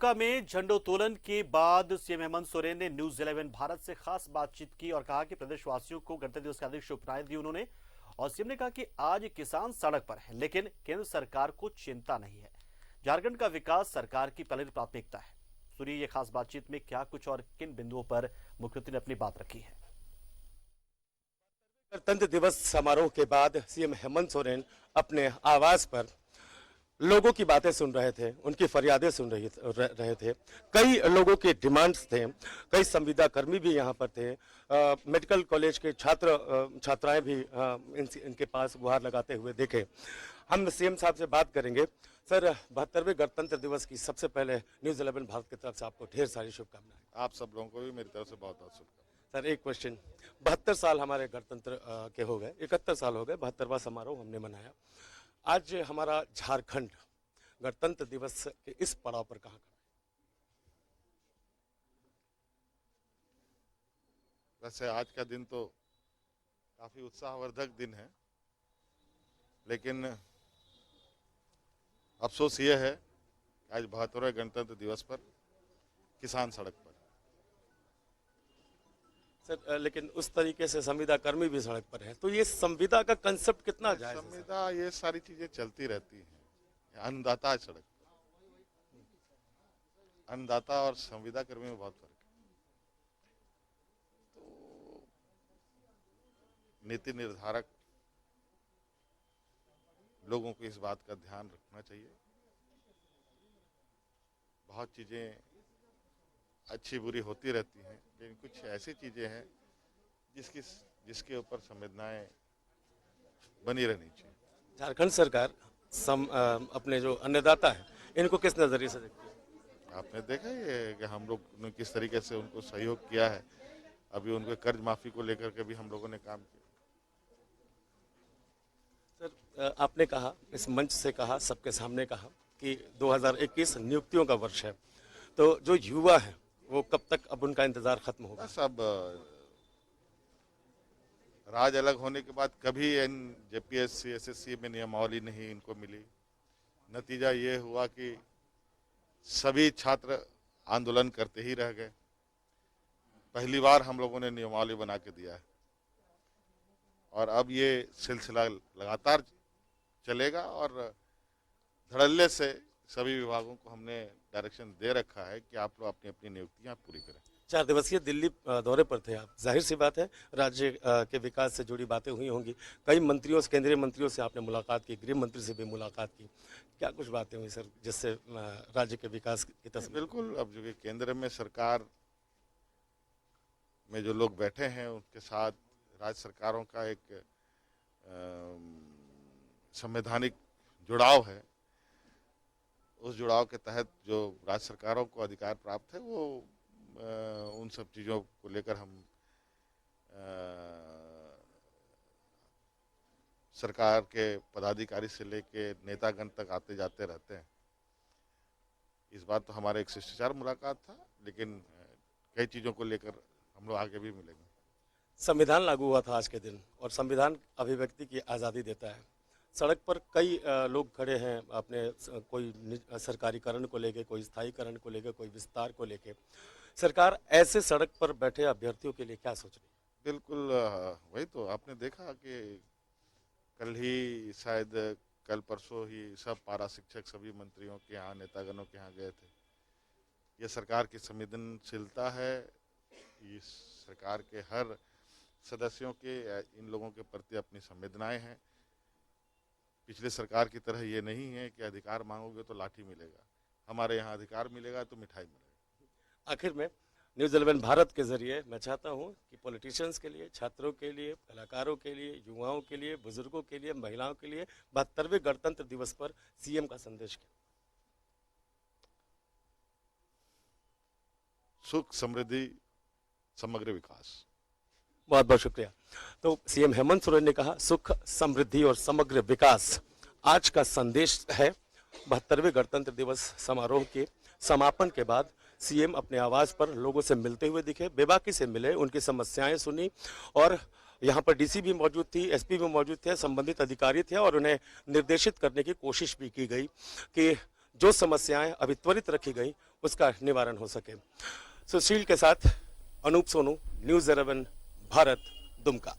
दुमका में झंडोत्तोलन के बाद सीएम हेमंत सोरेन ने न्यूज 11 भारत से खास बातचीत की और कहा कि प्रदेशवासियों को गणतंत्र दिवस की हार्दिक शुभकामनाएं दी उन्होंने। और सीएम ने कहा कि आज किसान सड़क पर है, लेकिन केंद्र सरकार को चिंता नहीं है। झारखंड का विकास सरकार की पहली प्राथमिकता है। सुनिए ये खास बातचीत में क्या कुछ और किन बिंदुओं पर मुख्यमंत्री ने अपनी बात रखी है। गणतंत्र दिवस समारोह के बाद सीएम हेमंत सोरेन अपने आवास पर लोगों की बातें सुन रहे थे, उनकी फरियादें सुन रहे थे। कई लोगों के डिमांड्स थे, कई संविदा कर्मी भी यहाँ पर थे। मेडिकल कॉलेज के छात्राएं भी इनके पास गुहार लगाते हुए देखे। हम सीएम साहब से बात करेंगे। सर, 72वें गणतंत्र दिवस की सबसे पहले न्यूज 11 भारत की तरफ से आपको ढेर सारी शुभकामनाएं। आप सब लोगों को भी मेरी तरफ से बहुत बहुत शुभकामनाएं। सर, एक क्वेश्चन, 72 साल हमारे गणतंत्र के हो गए, 71 साल हो गए, 72वां समारोह हमने मनाया। आज हमारा झारखंड गणतंत्र दिवस के इस पड़ाव पर कहाँ खड़ा है? वैसे आज का दिन तो काफी उत्साहवर्धक दिन है, लेकिन अफसोस ये है कि आज 72वें गणतंत्र दिवस पर किसान सड़क पर। सर, लेकिन उस तरीके से संविदा कर्मी भी सड़क पर है, तो ये संविदा का कंसेप्ट कितना जायज है? संविदा, ये सारी चीजें चलती रहती हैं। अन्नदाता है सड़क पर। अन्नदाता और संविदा कर्मी में बहुत फर्क है। तो नीति निर्धारक लोगों को इस बात का ध्यान रखना चाहिए। बहुत चीजें अच्छी बुरी होती रहती हैं, लेकिन कुछ ऐसी चीजें हैं जिसके ऊपर संवेदनाएं बनी रहनी चाहिए। झारखंड सरकार अपने जो अन्नदाता है इनको किस नजरिए से देखती है? आपने देखा ये कि हम लोग ने किस तरीके से उनको सहयोग किया है। अभी उनके कर्ज माफी को लेकर के भी हम लोगों ने काम किया। सर, आपने कहा, इस मंच से कहा, सबके सामने कहा कि 2021 नियुक्तियों का वर्ष है, तो जो युवा है वो कब तक अब उनका इंतजार खत्म होगा? बस अब राज अलग होने के बाद कभी जेपीएससी एसएससी में नियमावली नहीं इनको मिली। नतीजा ये हुआ कि सभी छात्र आंदोलन करते ही रह गए। पहली बार हम लोगों ने नियमावली बना के दिया है और अब ये सिलसिला लगातार चलेगा और धड़ल्ले से सभी विभागों को हमने डायरेक्शन दे रखा है कि आप लोग अपनी अपनी नियुक्तियां पूरी करें। 4 दिवसीय दिल्ली दौरे पर थे आप, जाहिर सी बात है राज्य के विकास से जुड़ी बातें हुई होंगी। कई मंत्रियों से, केंद्रीय मंत्रियों से आपने मुलाकात की, गृह मंत्री से भी मुलाकात की। क्या कुछ बातें हुई सर जिससे राज्य के विकास की तस्वीर? बिल्कुल, अब जो कि केंद्र में सरकार में जो लोग बैठे हैं उनके साथ राज्य सरकारों का एक संवैधानिक जुड़ाव है। उस जुड़ाव के तहत जो राज्य सरकारों को अधिकार प्राप्त है वो उन सब चीज़ों को लेकर हम सरकार के पदाधिकारी से लेके नेतागण तक आते जाते रहते हैं। इस बार तो हमारा एक शिष्टाचार मुलाकात था, लेकिन कई चीज़ों को लेकर हम लोग आगे भी मिलेंगे। संविधान लागू हुआ था आज के दिन और संविधान अभिव्यक्ति की आज़ादी देता है। सड़क पर कई लोग खड़े हैं, अपने कोई सरकारीकरण को लेके, कोई स्थायीकरण को लेके, कोई विस्तार को लेके। सरकार ऐसे सड़क पर बैठे अभ्यर्थियों के लिए क्या सोच रही है? बिल्कुल, वही तो आपने देखा कि कल ही शायद कल परसों ही सब पारा शिक्षक सभी मंत्रियों के यहाँ, नेतागणों के यहाँ गए थे। ये सरकार की संवेदनशीलता है। इस सरकार के हर सदस्यों के इन लोगों के प्रति अपनी संवेदनाएं हैं। पिछले सरकार की तरह ये नहीं है कि अधिकार मांगोगे तो लाठी मिलेगा। हमारे यहाँ अधिकार मिलेगा तो मिठाई मिलेगा। आखिर में न्यूज 11 भारत के जरिए मैं चाहता हूँ कि पॉलिटिशियंस के लिए, छात्रों के लिए, कलाकारों के लिए, युवाओं के लिए, बुजुर्गों के लिए, महिलाओं के लिए 72वें गणतंत्र दिवस पर सीएम का संदेश क्या? सुख, समृद्धि, समग्र विकास। बहुत बहुत शुक्रिया। तो सीएम हेमंत सोरेन ने कहा, सुख, समृद्धि और समग्र विकास आज का संदेश है। 72वें गणतंत्र दिवस समारोह के समापन के बाद सीएम अपने आवास पर लोगों से मिलते हुए दिखे, बेबाकी से मिले, उनकी समस्याएं सुनी और यहाँ पर डीसी भी मौजूद थी, एसपी भी मौजूद थे, संबंधित अधिकारी थे और उन्हें निर्देशित करने की कोशिश भी की गई कि जो समस्याएं अभी त्वरित रखी गई उसका निवारण हो सके। सुशील के साथ अनूप सोनू, न्यूज़ 11 भारत, दुमका।